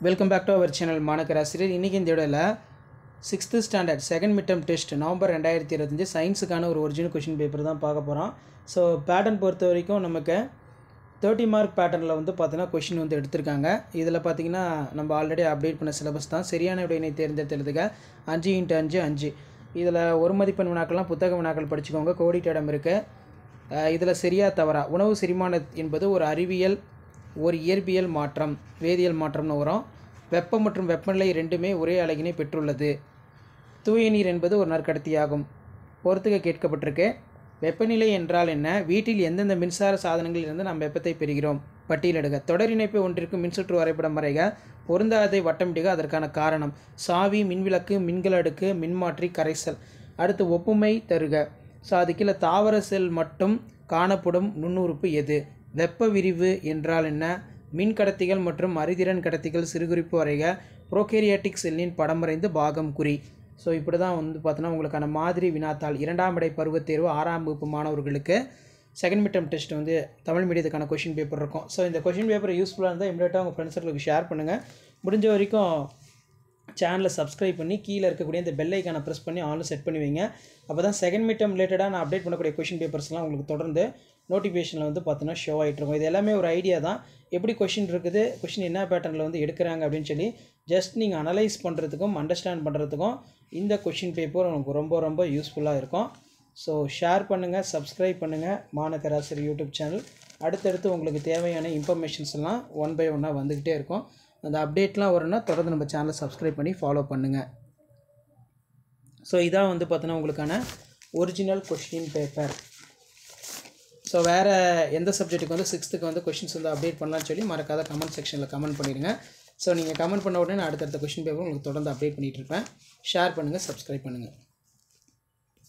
Welcome back to our channel மாணக்கர் ஆசிரியர். இன்றைக்கி இந்த வீடியோவில் 6th standard second midterm test November 2025 சயின்ஸுக்கான ஒரு ஒரிஜினல் கொஷின் பேப்பர் தான் பார்க்க போகிறோம். ஸோ பேட்டர்ன் பொறுத்த வரைக்கும் நமக்கு 30 மார்க் பேட்டர்னில் வந்து பார்த்தீங்கன்னா கொஷின் வந்து எடுத்திருக்காங்க. இதில் பார்த்தீங்கன்னா நம்ம ஆல்ரெடி அப்டேட் பண்ண சிலபஸ் தான். சரியான விடையினை தேர்ந்தெடுத்துறதுக்கு 5x5 5. இதில் ஒரு மதிப்பெண் வினாக்கள்லாம் புத்தக வினாக்கள் படிச்சுக்கோங்க. கோடிட்ட இடம் இருக்குது. இதில் சரியா தவறா உணவு செரிமானம் என்பது ஒரு அறிவியல், ஒரு இயற்பியல் மாற்றம், வேதியியல் மாற்றம்னு வரும். வெப்பம் மற்றும் வெப்பநிலை ரெண்டுமே ஒரே அலகினை பெற்றுள்ளது. தூய நீர் என்பது ஒரு நற்கடத்தியாகும். பொறுத்துக்க கேட்கப்பட்டிருக்கு. வெப்பநிலை என்றால் என்ன? வீட்டில் எந்தெந்த மின்சார சாதனங்களில் இருந்து நாம் வெப்பத்தை பெறுகிறோம்? பட்டியலிடுக. தொடர் இணைப்பை ஒன்றிற்கு மின்சுற்று வரைபடம் வரைக. பொருந்தாததை வட்டமிடுக. அதற்கான காரணம். சாவி, மின்விளக்கு, மின்கல அடுக்கு, மின்மாற்றி, கரைசல். அடுத்து ஒப்புமை தருக. ஸோ அதுக்குள்ள தாவர செல் மட்டும் காணப்படும் நுண்ணுறுப்பு எது? வெப்ப விரிவு என்றால் என்ன? மின் கடத்திகள் மற்றும் அறிதிறன் கடத்திகள் சிறுகுறிப்பு வரைக. ப்ரோகேரியாட்டிக் செல்லின் படம் வரைந்து பாகம் குறி. ஸோ இப்படி தான் வந்து பார்த்தோன்னா உங்களுக்கான மாதிரி வினாத்தாள் 2ஆம் இடை பருவத் தேர்வு 6ஆம் வகுப்பு மாணவர்களுக்கு செகண்ட் மிட்டம் டெஸ்ட் வந்து தமிழ் மீடியத்துக்கான கொஷின் பேப்பர் இருக்கும். ஸோ இந்த கொஷின் பேப்பர் யூஸ்ஃபுல்லாக இருந்தால் இமீடியட்டாக உங்கள் ஃப்ரெண்ட்ஸுகளுக்கு ஷேர் பண்ணுங்கள். முடிஞ்ச வரைக்கும் சேனலை சப்ஸ்கிரைப் பண்ணி கீழே இருக்கக்கூடிய இந்த பெல் ஐக்கானை ப்ரெஸ் பண்ணி ஆன்லைன் செட் பண்ணி வைங்க. அப்போ தான் செகண்ட் மிட்டம் ரிலேட்டடாக நான் அப்டேட் பண்ணக்கூடிய கொஷின் பேப்பர்ஸ்லாம் உங்களுக்கு தொடர்ந்து நோட்டிஃபிகேஷனில் வந்து பார்த்தீங்கன்னா ஷோ ஆகிட்ருக்கும். இது எல்லாமே ஒரு ஐடியா தான். எப்படி கொஷின் இருக்குது, கொஷின் என்ன பேட்டர்னில் வந்து எடுக்கிறாங்க அப்படின்னு சொல்லி ஜஸ்ட் நீங்கள் அனலைஸ் பண்ணுறதுக்கும் அண்டர்ஸ்டாண்ட் பண்ணுறதுக்கும் இந்த கொஷின் பேப்பர் உங்களுக்கு ரொம்ப ரொம்ப யூஸ்ஃபுல்லாக இருக்கும். ஸோ ஷேர் பண்ணுங்கள், சப்ஸ்கிரைப் பண்ணுங்கள் மாணக்கர் ஆசிரியர் யூடியூப் சேனல். அடுத்தடுத்து உங்களுக்கு தேவையான இன்ஃபர்மேஷன்ஸ் எல்லாம் ஒன் பை ஒன்னாக வந்துக்கிட்டே இருக்கும். அந்த அப்டேட்லாம் வரும்னா தொடர்ந்து நம்ம சேனலை சப்ஸ்கிரைப் பண்ணி ஃபாலோ பண்ணுங்கள். ஸோ இதான் வந்து பார்த்தோன்னா உங்களுக்கான ஒரிஜினல் கொஷின் பேப்பர். ஸோ வேறு எந்த சப்ஜெக்ட்டுக்கு வந்து 6th வந்து கொஷின்ஸ் வந்து அப்டேட் பண்ணலான்னு சொல்லி மறக்காத கமெண்ட் செக்ஷனில் கமெண்ட் பண்ணிடுங்க. ஸோ நீங்கள் கமெண்ட் பண்ண உடனே நான் அடுத்தடுத்த கொஷின் பேப்பர் உங்களுக்கு தொடர்ந்து அப்டேட் பண்ணிகிட்டு இருப்பேன். ஷேர் பண்ணுங்கள், சப்ஸ்கிரைப் பண்ணுங்கள்.